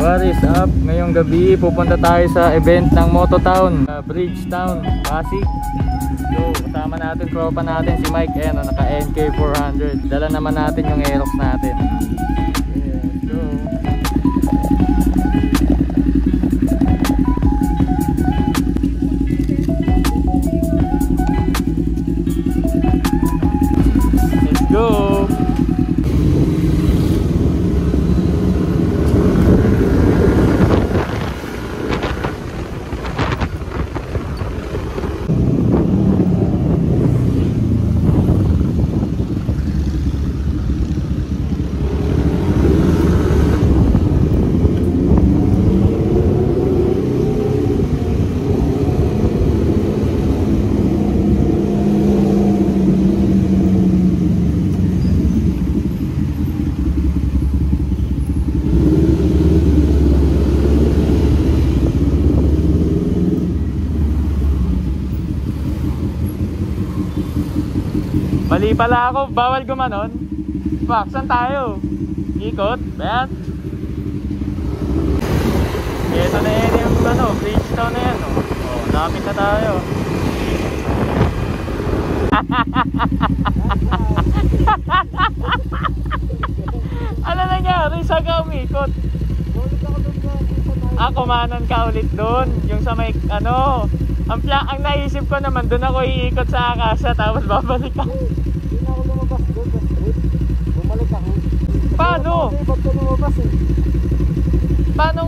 What is up? Ngayong gabi pupunta tayo sa event ng Mototown, Bridgetown, Pasig. So kasama natin tropa natin si Mike. Ayan, naka NK400. Dala naman natin yung Aerox natin. Let's go! Mali pala ako, bawal gumanon. Pak, saan tayo? Ikot, bet. Ito na yan yung ano, Bridgetown na yan. Oh, lapit na tayo. Ano nangyari? Saan ka umikot? Kumanan ka ulit doon. Yung sa may ano. Ang naisip ko naman, doon ako iikot sa Akasya tapos babalik ako. Hindi na ako lumabas doon sa street. Bumalik ako. Paano? Ba't ka lumabas eh? Paano?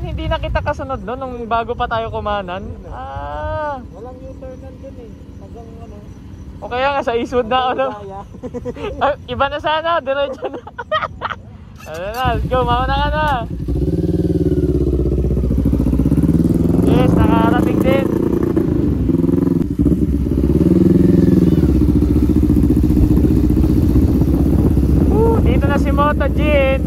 Hindi na kita kasunod doon nung bago pa tayo kumanan. Walang U-turnan doon eh. Hanggang ano. O kaya nga sa Eastwood na ano. Iba na sana, diretso na. Ano na, let's go, mauna ka na. Yes, nakarating din. Dito na si Moto Jin.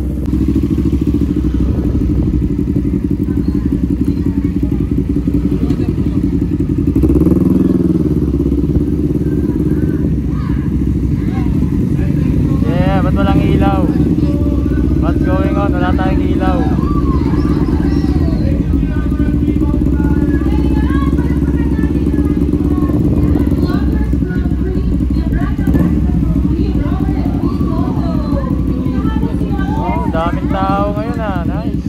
Yeah, ba't walang ilaw? What's going on? Wala tayong ilaw. Daming tao ngayon nice.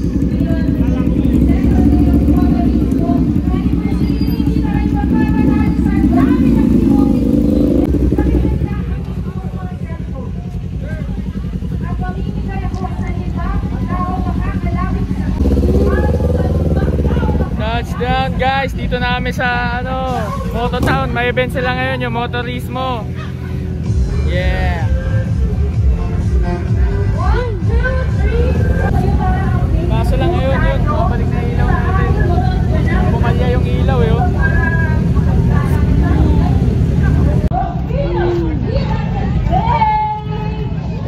Touchdown guys, dito namin sa ano, Mototown. May event sila ngayon, yung Motorismo. Yeah. Kaso lang ngayon yun, bumalik na ilaw natin. Bumalya yung ilaw yun.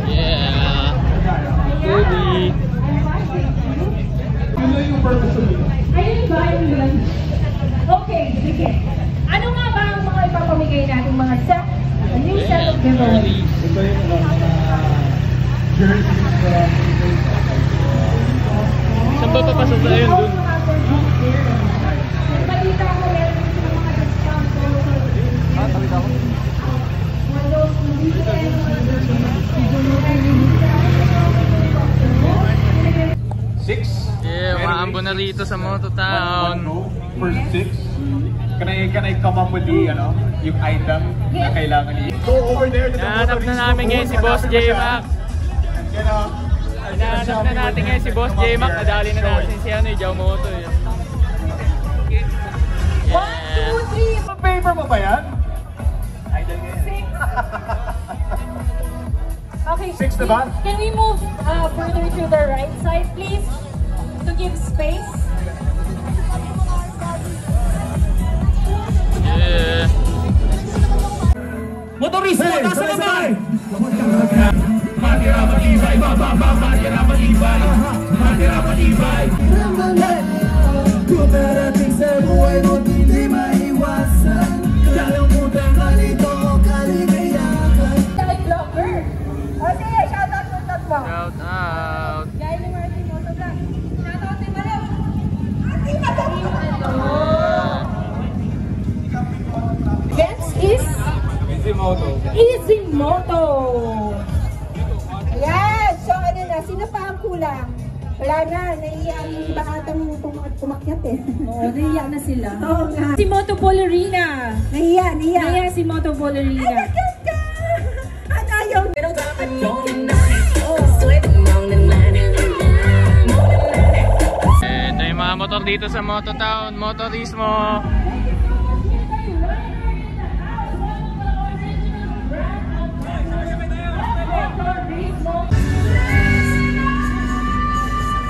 Yeah. Goodie. Okay, sige. Ano nga ba ang mga ipapamigay natin mga set? A new set of giveaways. Ito yung mga jerseys. Saan ba papasok na yun dun? Balita ko meron sa mga discount. Tawid ako. Six. Yeah, maambo na rito sa Mototown. First six. Can I come up with the, yung item na kailangan niyo? Go over there to the Nahanap na namin ngayon si Boss J-Mac. Nahanap na natin ngayon si Boss J-Mac. Nadali na natin si Jaumoto. Yeah. 1, 2, 3. Paper mo ba yan? Idol ngayon. 6. Okay, Six na ba? Can we move further to the right side, please? To give space. Yeah. Motorismo, nasa naman! Matira matibay, matira matibay, matira matibay. Dumarating sa buhay mo, hindi maiwasan. Dalawang mutang kalito, kaligayahan. Like vlogger. O sige, shoutout mo. Shout out. Gaya ni Martin mo. Next is Easymoto. Ayan, so ano na, sino pa ang kulang? Wala na, naiiya ang iba atang umakyat eh. Oo, naiiyak na sila. Oo nga. Si Moto Ballerina. Naiiya. Naiiya si Moto Ballerina. At ayaw. Ito yung mga motor dito sa Moto Town, Motorismo.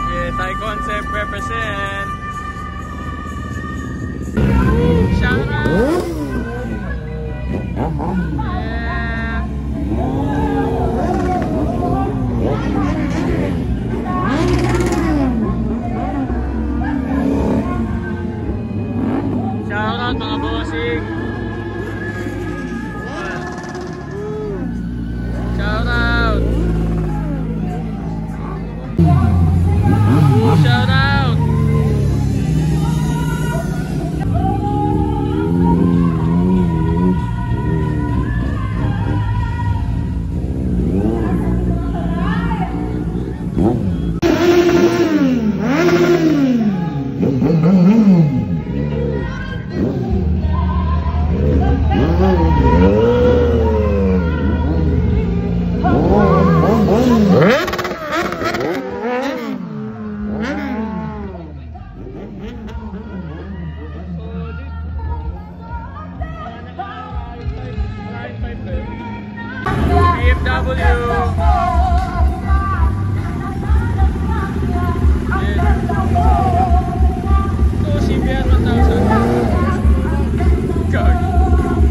Yeah, Thai Concept represent. Shout out! Yeah. Shout out mga bossing. Shout out. Shout out.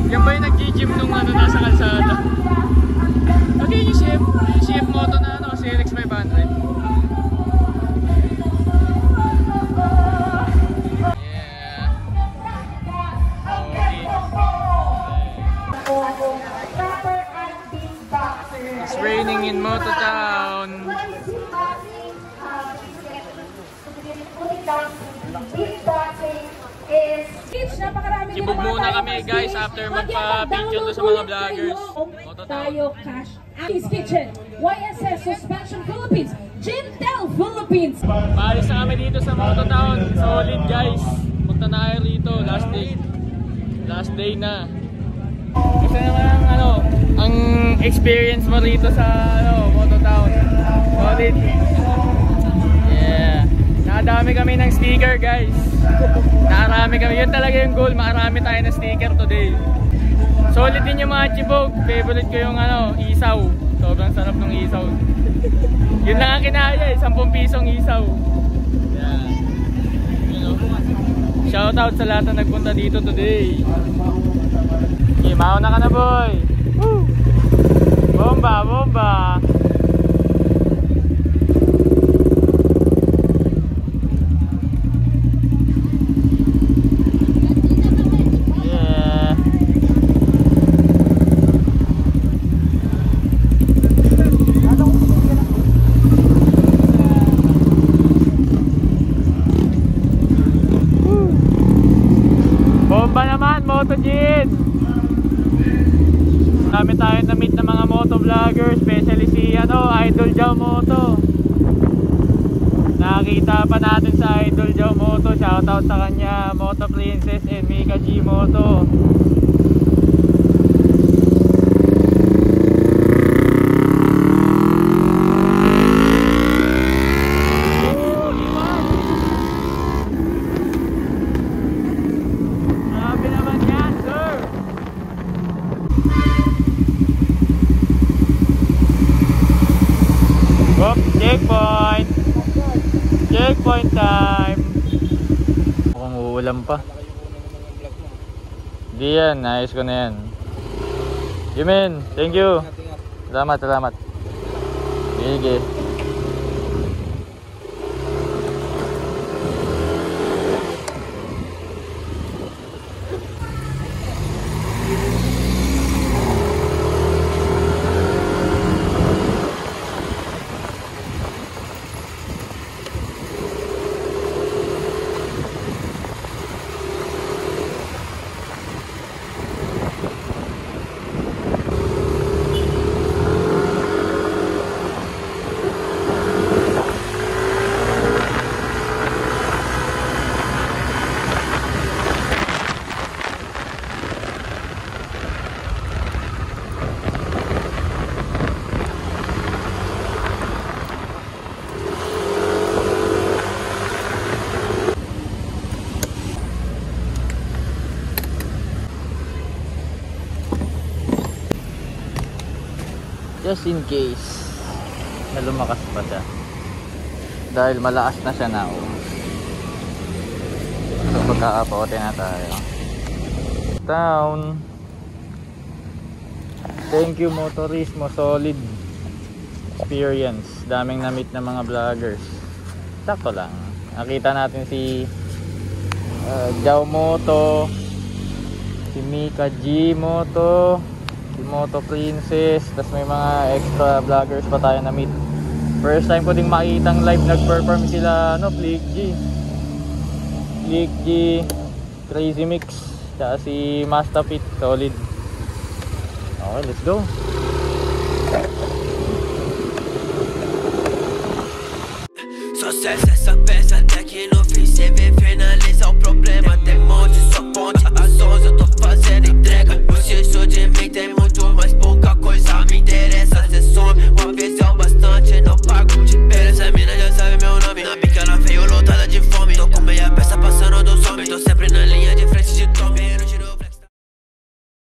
Yan ba yung nag-gym nung ano, nasa kalsada? Okay, yung CF Moto na ano, CLX 500. Yeah. Okay. It's raining in Moto Town. Kibog muna kami guys after magpa-picture to sa mga vloggers. Tayo Cash Ali's Kitchen, YSS Suspension Philippines, Gintel Philippines. Paalis na kami dito sa Moto Town. Solid guys. Punta na kayo rito. Last day. Last day na. Gusto naman ang ano, ang experience mo rito sa ano, Moto Town. Solid. Yeah. Nakadami kami ng sticker guys. Nakarami kami. Yun talaga yung goal. Makarami tayo ng sticker today. Solid din yung mga chibog. Favorite ko yung ano, isaw. Sobrang sarap ng isaw. Yun lang ang kinaya eh. 10 pisong isaw. Yeah. You know. Shout out sa lahat na nagpunta dito today. Okay, mauna ka na boy. Woo! Bomba, bomba. Bomba naman, MotoGin! Dami tayo na-meet na mga motovlogger, especially si ano, Idol Jow Moto. Nakita pa natin sa Idol Jow Moto, shoutout sa kanya, Moto Princess and Mika G Moto. Checkpoint! Checkpoint time! Mukhang uulan pa. Di yan, ayos ko na yan. Yumin, thank you! Salamat, salamat. Sige. Just in case na lumakas pa siya. Dahil malakas na siya now. So magkakapote na tayo. Town. Thank you Motorismo, solid experience. Daming na-meet na mga vloggers. Sakto lang. Nakita natin si Jao Moto, si Mika G Moto, si Moto Princess, tas may mga extra vloggers pa tayo na-meet. First time ko ding makitang live nag-perform sila Flick G, Crazy Mix, tsaka si Mastapit, solid. Okay, let's go. Success is the best.